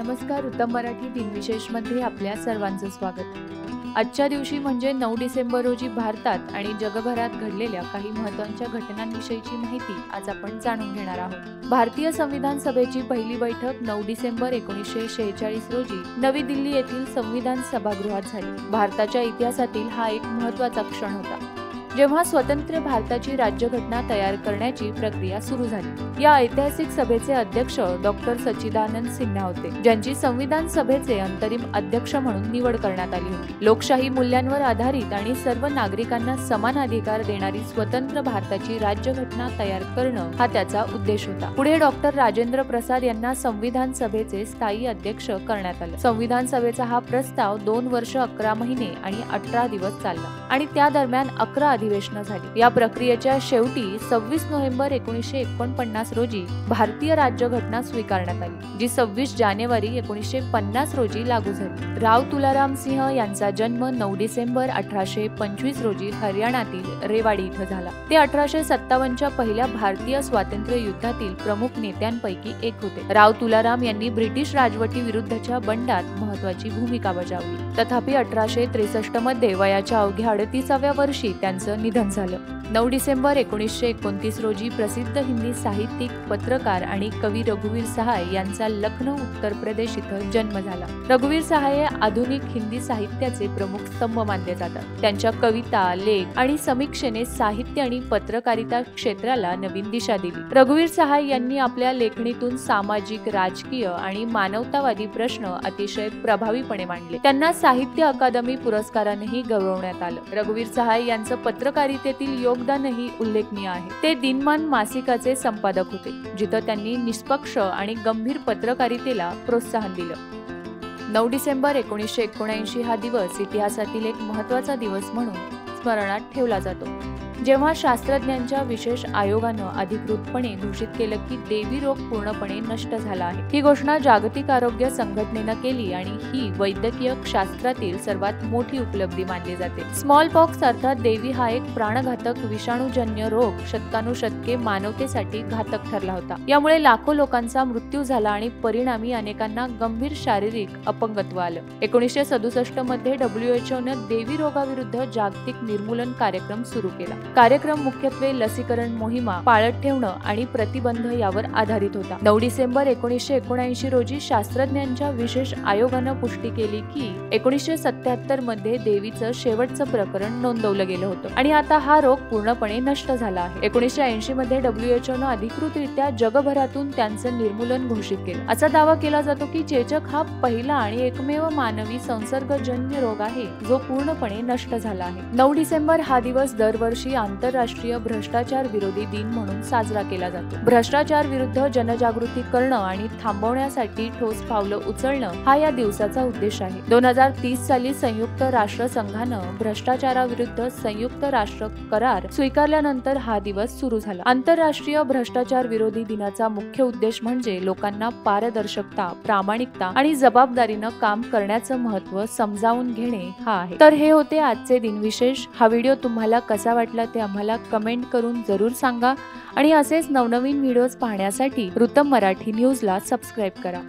नमस्कार. उत्तम मराठी दिनविशेषमध्ये आपल्या सर्वांचं स्वागत. आजच्या दिवशी म्हणजे 9 डिसेंबर रोजी भारतात आणि जगभरात घडलेल्या काही महत्त्वाच्या घटनांविषयीची माहिती आज आपण जाणून घेणार आहोत. भारतीय संविधान सभेची पहिली बैठक 9 डिसेंबर 1946 रोजी नवी दिल्ली येथील संविधान सभागृहात झाली. भारताच्या इतिहासातील हा एक महत्त्वाचा क्षण होता, जेव्हा स्वतंत्र भारताची राज्यघटना तयार करण्याची प्रक्रिया सुरू झाली. या ऐतिहासिक सभेचे अध्यक्ष डॉक्टर सच्चिदानंद सिन्हा होते, ज्यांची संविधान सभेचे अंतरिम अध्यक्ष म्हणून निवड करण्यात आली होती. लोकशाही मूल्यांवर आधारित आणि सर्व नागरिकांना समान अधिकार देणारी स्वतंत्र भारताची राज्यघटना तयार करणं हा त्याचा उद्देश होता. पुढे डॉक्टर राजेंद्र प्रसाद यांना संविधान सभेचे स्थायी अध्यक्ष करण्यात आले. संविधान सभेचा हा प्रस्ताव 2 वर्ष 11 महिने आणि 18 दिवस चालला आणि त्या दरम्यान 11 अधिवेशनं झाली. या प्रक्रियेच्या शेवटी 26 नोव्हेंबर 1949 रोजी भारतीय राज्यघटना स्वीकारण्यात आली, जी 26 जानेवारी 1950 रोजी लागू झाली. राव तुलाराम सिंह यांचा जन्म 9 डिसेंबर 1825 रोजी हरियाणातील रेवाडी इथं झाला. ते 1857च्या पहिल्या भारतीय स्वातंत्र्य युद्धातील प्रमुख नेत्यांपैकी एक होते. राव तुलाराम यांनी ब्रिटिश राजवटी विरुद्धच्या बंडात महत्वाची भूमिका बजावली. तथापि 1863 मध्ये वयाच्या अवघ्या 38व्या वर्षी त्यांचं निधन झालं. 9 डिसेंबर 1929 रोजी प्रसिद्ध हिंदी साहित्यिक, पत्रकार आणि कवी रघुवीर सहाय यांचा लखनौ, उत्तर प्रदेश इथं जन्म झाला. रघुवीर सहाय हे आधुनिक हिंदी साहित्याचे प्रमुख स्तंभ मानले जातात. त्यांच्या कविता, लेख आणि समीक्षेने साहित्य आणि पत्रकारिता क्षेत्राला नवीन दिशा दिली. रघुवीर सहाय यांनी आपल्या लेखणीतून सामाजिक, राजकीय आणि मानवतावादी प्रश्न अतिशय प्रभावीपणे मांडले. त्यांना साहित्य अकादमी पुरस्कारानेही गौरवण्यात आलं. रघुवीर सहाय यांचं पत्रकारितेतील योगदानही उल्लेखनीय आहे. ते दिनमान मासिकाचे संपादक होते, जिथं त्यांनी निष्पक्ष आणि गंभीर पत्रकारितेला प्रोत्साहन दिलं. 9 डिसेंबर 1979 हा दिवस इतिहासातील एक महत्त्वाचा दिवस म्हणून स्मरणात ठेवला जातो, जेव्हा शास्त्रज्ञांच्या विशेष आयोगानं अधिकृतपणे घोषित केलं की देवी रोग पूर्णपणे नष्ट झाला आहे. ही घोषणा जागतिक आरोग्य संघटनेनं केली आणि ही वैद्यकीय शास्त्रातील सर्वात मोठी उपलब्धी मानली जाते. स्मॉल पॉक्स अर्थात देवी हा एक प्राणघातक विषाणूजन्य रोग शतकानुशतके मानवतेसाठी घातक ठरला होता. यामुळे लाखो लोकांचा मृत्यू झाला आणि परिणामी अनेकांना गंभीर शारीरिक अपंगत्व आलं. 1967 मध्ये WHO देवी रोगाविरुद्ध जागतिक निर्मूलन कार्यक्रम सुरू केला. कार्यक्रम मुख्यत्वे लसीकरण मोहिमा, पाळत ठेवणं आणि प्रतिबंध यावर आधारित होता. 9 डिसेंबर 1979 रोजी शास्त्रज्ञांच्या विशेष आयोगानं पुष्टी केली की 1977 मध्ये देवीचं शेवटचं प्रकरण नोंदवलं गेलं होतं आणि आता हा रोग पूर्णपणे नष्ट झाला आहे. 1980 मध्ये WHO अधिकृतरित्या जगभरातून त्यांचं निर्मूलन घोषित केलं. असा दावा केला जातो की चेचक हा पहिला आणि एकमेव मानवी संसर्गजन्य रोग आहे जो पूर्णपणे नष्ट झाला आहे. 9 डिसेंबर हा दिवस दरवर्षी आंतरराष्ट्रीय भ्रष्टाचार विरोधी दिन म्हणून साजरा केला जातो. भ्रष्टाचार विरुद्ध जनजागृती करणं आणि थांबवण्यासाठी ठोस पावलं उचलणं हा या दिवसाचा उद्देश आहे. 2030 साली संयुक्त राष्ट्र संघानं भ्रष्टाचाराविरुद्ध संयुक्त राष्ट्र करार स्वीकारल्यानंतर हा दिवस सुरू झाला. आंतरराष्ट्रीय भ्रष्टाचार विरोधी दिनाचा मुख्य उद्देश म्हणजे लोकांना पारदर्शकता, प्रामाणिकता आणि जबाबदारीनं काम करण्याचं महत्त्व समजावून घेणे हा आहे. तर हे होते आजचे दिनविशेष. हा व्हिडिओ तुम्हाला कसा वाटला ते आम्हाला कमेंट करून जरूर सांगा आणि असेच नवनवीन व्हिडिओज पाहण्यासाठी उत्तम मराठी न्यूजला सबस्क्राईब करा.